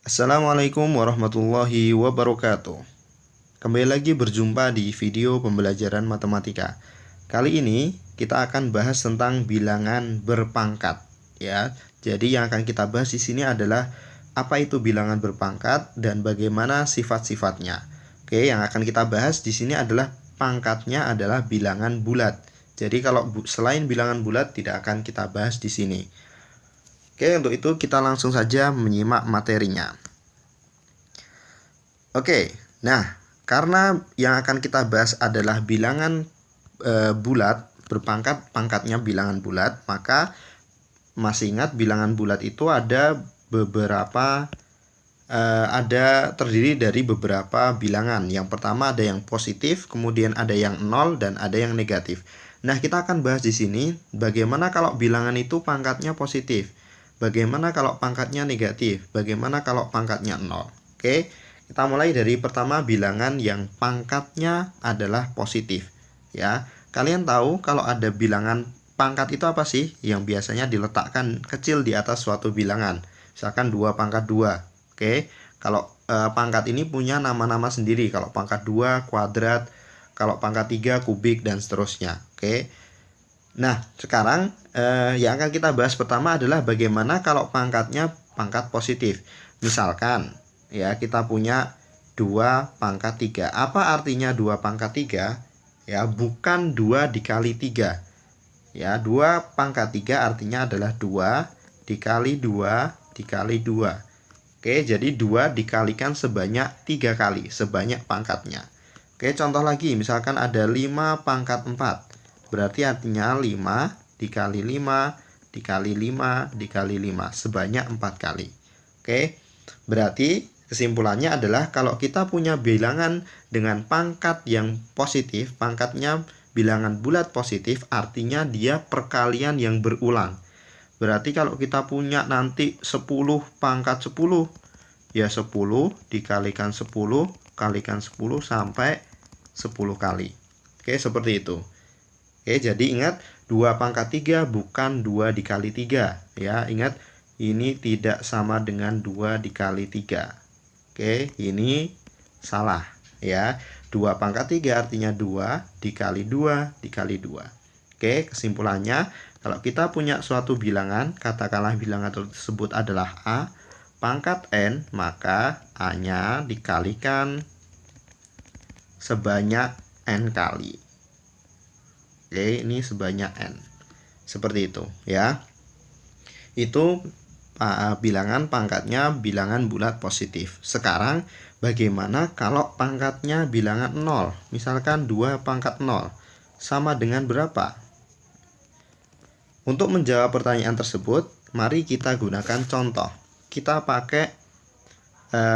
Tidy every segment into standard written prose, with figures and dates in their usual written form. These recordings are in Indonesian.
Assalamualaikum warahmatullahi wabarakatuh. Kembali lagi berjumpa di video pembelajaran matematika. Kali ini kita akan bahas tentang bilangan berpangkat, ya. Jadi yang akan kita bahas di sini adalah apa itu bilangan berpangkat dan bagaimana sifat-sifatnya. Oke, yang akan kita bahas di sini adalah pangkatnya adalah bilangan bulat. Jadi kalau selain bilangan bulat tidak akan kita bahas di sini. Oke, untuk itu kita langsung saja menyimak materinya. Oke, nah karena yang akan kita bahas adalah bilangan bulat berpangkat, pangkatnya bilangan bulat, maka masih ingat bilangan bulat itu ada beberapa terdiri dari beberapa bilangan. Yang pertama ada yang positif, kemudian ada yang 0 dan ada yang negatif. Nah, kita akan bahas di sini bagaimana kalau bilangan itu pangkatnya positif. Bagaimana kalau pangkatnya negatif? Bagaimana kalau pangkatnya 0? Oke, kita mulai dari pertama bilangan yang pangkatnya adalah positif. Ya, kalian tahu kalau ada bilangan pangkat itu apa sih? Yang biasanya diletakkan kecil di atas suatu bilangan. Misalkan 2 pangkat 2. Oke, kalau pangkat ini punya nama-nama sendiri. Kalau pangkat 2 kuadrat, kalau pangkat 3 kubik dan seterusnya. Oke. Nah, sekarang yang akan kita bahas pertama adalah bagaimana kalau pangkatnya pangkat positif. Misalkan, ya kita punya 2 pangkat 3. Apa artinya 2 pangkat 3? Ya, bukan 2 dikali 3. Ya, 2 pangkat 3 artinya adalah 2 dikali 2 dikali 2. Oke, jadi 2 dikalikan sebanyak 3 kali, sebanyak pangkatnya. Oke, contoh lagi, misalkan ada 5 pangkat 4. Berarti artinya 5 dikali 5 dikali 5 dikali 5 sebanyak 4 kali. Oke, berarti kesimpulannya adalah kalau kita punya bilangan dengan pangkat yang positif, pangkatnya bilangan bulat positif, artinya dia perkalian yang berulang. Berarti kalau kita punya nanti 10 pangkat 10, ya 10 dikalikan 10 kalikan 10 sampai 10 kali. Oke, seperti itu. Oke, jadi ingat 2 pangkat 3 bukan 2 dikali 3. Ya, ingat ini tidak sama dengan 2 dikali 3. Oke, ini salah. Ya, 2 pangkat 3 artinya 2 dikali 2 dikali 2. Oke, kesimpulannya kalau kita punya suatu bilangan, katakanlah bilangan tersebut adalah A, pangkat N, maka A-nya dikalikan sebanyak N kali. Oke, ini sebanyak N. Seperti itu, ya. Itu bilangan pangkatnya bilangan bulat positif. Sekarang, bagaimana kalau pangkatnya bilangan 0? Misalkan 2 pangkat 0 sama dengan berapa? Untuk menjawab pertanyaan tersebut, mari kita gunakan contoh. Kita pakai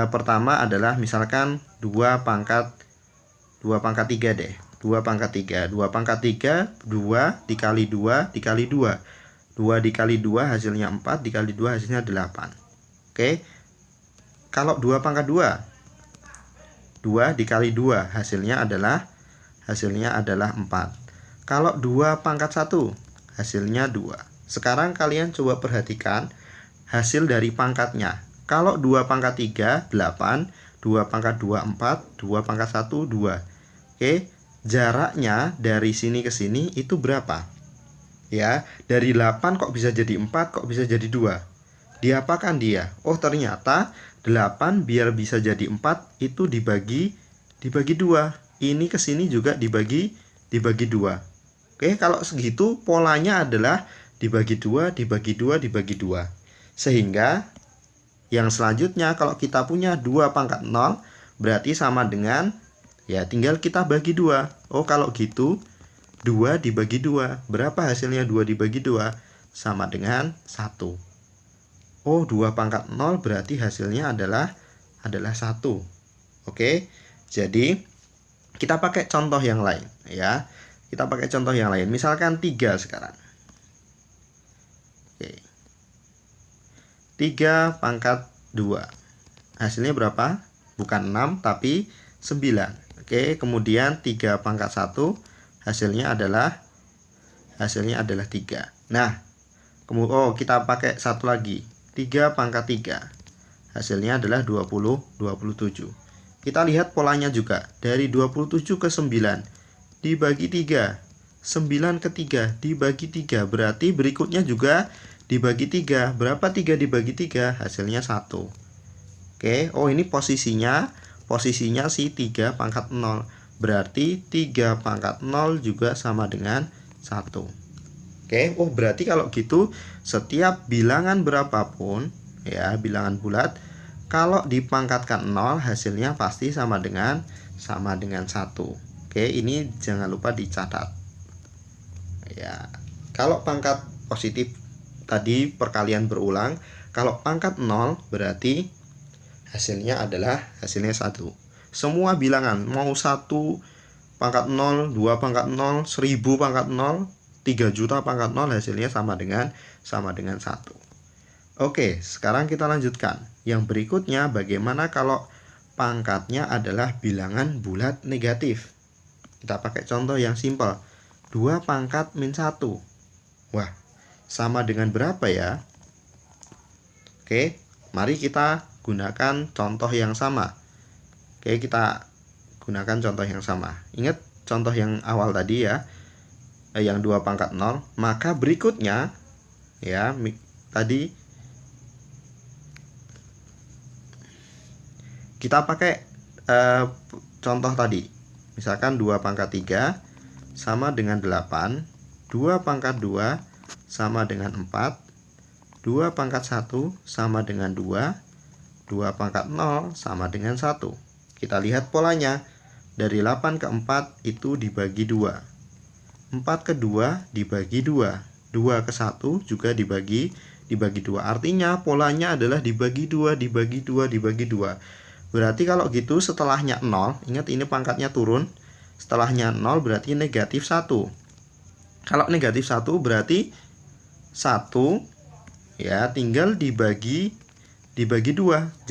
pertama adalah misalkan 2 pangkat 3 deh. 2 pangkat 3. 2 pangkat 3, 2 dikali 2 dikali 2. 2 dikali 2 hasilnya 4, dikali 2 hasilnya 8. Oke. Kalau 2 pangkat 2, 2 dikali 2 hasilnya adalah 4. Kalau 2 pangkat 1, hasilnya 2. Sekarang kalian coba perhatikan hasil dari pangkatnya. Kalau 2 pangkat 3, 8, 2 pangkat 2, 4, 2 pangkat 1, 2. Oke, jaraknya dari sini ke sini itu berapa? Ya, dari 8 kok bisa jadi 4, kok bisa jadi 2? Diapakan dia? Oh, ternyata 8 biar bisa jadi 4 itu dibagi 2. Ini ke sini juga dibagi 2. Oke, kalau segitu polanya adalah dibagi 2, dibagi 2, dibagi 2. Sehingga yang selanjutnya kalau kita punya 2 pangkat 0 berarti sama dengan, ya tinggal kita bagi 2. Oh, kalau gitu 2 dibagi 2. Berapa hasilnya 2 dibagi 2? Sama dengan 1. Oh, 2 pangkat 0 berarti hasilnya adalah 1. Oke. Jadi kita pakai contoh yang lain, ya. Kita pakai contoh yang lain. Misalkan 3 sekarang. Oke. 3 pangkat 2. Hasilnya berapa? Bukan 6 tapi 9. Oke, kemudian 3 pangkat 1 hasilnya adalah 3. Nah, kemudian kita pakai satu lagi. 3 pangkat 3. Hasilnya adalah 27. Kita lihat polanya juga. Dari 27 ke 9 dibagi 3. 9 ke 3 dibagi 3. Berarti berikutnya juga dibagi 3. Berapa 3 dibagi 3? Hasilnya 1. Oke, oh ini posisinya si 3 pangkat 0. Berarti 3 pangkat 0 juga sama dengan 1. Oke, oh berarti kalau gitu setiap bilangan berapapun, ya bilangan bulat, kalau dipangkatkan 0 hasilnya pasti sama dengan 1. Oke, ini jangan lupa dicatat. Ya, kalau pangkat positif tadi perkalian berulang, kalau pangkat 0 berarti hasilnya 1. Semua bilangan mau 1 pangkat 0, 2 pangkat 0, 1000 pangkat 0, 3 juta pangkat 0 hasilnya sama dengan 1. Oke, sekarang kita lanjutkan. Yang berikutnya, bagaimana kalau pangkatnya adalah bilangan bulat negatif? Kita pakai contoh yang simpel. 2 pangkat min 1. Wah, sama dengan berapa ya? Oke, mari kita gunakan contoh yang sama. Oke, kita gunakan contoh yang sama. Ingat contoh yang awal tadi ya, yang 2 pangkat 0. Maka berikutnya, ya, tadi kita pakai contoh tadi. Misalkan 2 pangkat 3 sama dengan 8, 2 pangkat 2 sama dengan 4, 2 pangkat 1 sama dengan 2, 2 pangkat 0 sama dengan 1. Kita lihat polanya. Dari 8 ke 4 itu dibagi 2. 4 ke 2 dibagi 2. 2 ke 1 juga dibagi 2. Artinya polanya adalah dibagi 2, dibagi 2, dibagi 2. Berarti kalau gitu setelahnya 0, ingat ini pangkatnya turun. Setelahnya 0 berarti negatif 1. Kalau negatif 1 berarti 1 ya tinggal dibagi 2.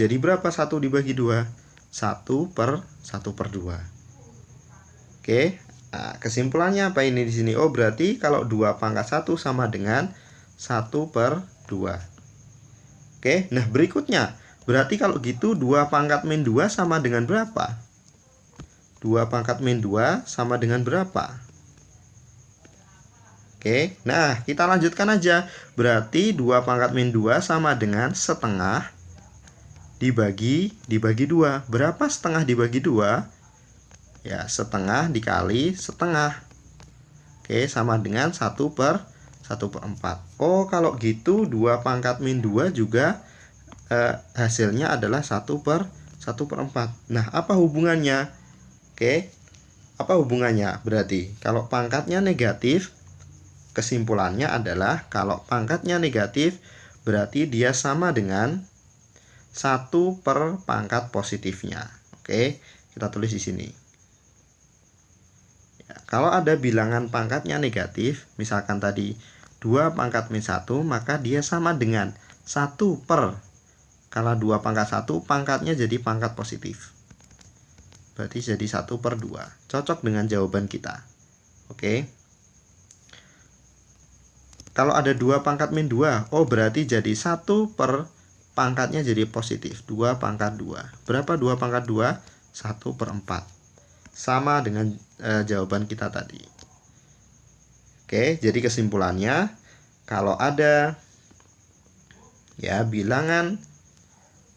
Jadi berapa 1 dibagi 2? 1 per 2. Oke, nah, kesimpulannya apa ini di sini? Oh, berarti kalau 2 pangkat 1 sama dengan 1 per 2. Oke, nah berikutnya, berarti kalau gitu 2 pangkat min 2 sama dengan berapa? 2 pangkat min 2 sama dengan berapa? Oke, nah kita lanjutkan aja. Berarti 2 pangkat min 2 sama dengan setengah dibagi 2. Berapa setengah dibagi 2? Ya, setengah dikali setengah. Oke, sama dengan 1 per 4. Oh, kalau gitu 2 pangkat min 2 juga hasilnya adalah 1 per 4. Nah, apa hubungannya? Oke, apa hubungannya? Berarti kalau pangkatnya negatif, kesimpulannya adalah kalau pangkatnya negatif berarti dia sama dengan 1 per pangkat positifnya. Oke, kita tulis di sini. Kalau ada bilangan pangkatnya negatif, misalkan tadi 2 pangkat min 1, maka dia sama dengan 1 per. Kalau 2 pangkat 1, pangkatnya jadi pangkat positif. Berarti jadi 1 per 2. Cocok dengan jawaban kita. Oke. Kalau ada 2 pangkat min 2, oh berarti jadi 1 per pangkatnya jadi positif. 2 pangkat 2. Berapa 2 pangkat 2? 1 per 4. Sama dengan jawaban kita tadi. Oke, jadi kesimpulannya kalau ada ya bilangan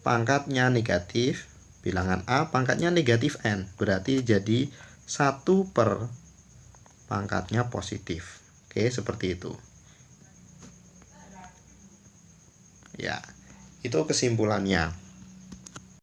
pangkatnya negatif, bilangan A pangkatnya negatif N, berarti jadi 1 per pangkatnya positif. Oke, seperti itu. Ya, itu kesimpulannya.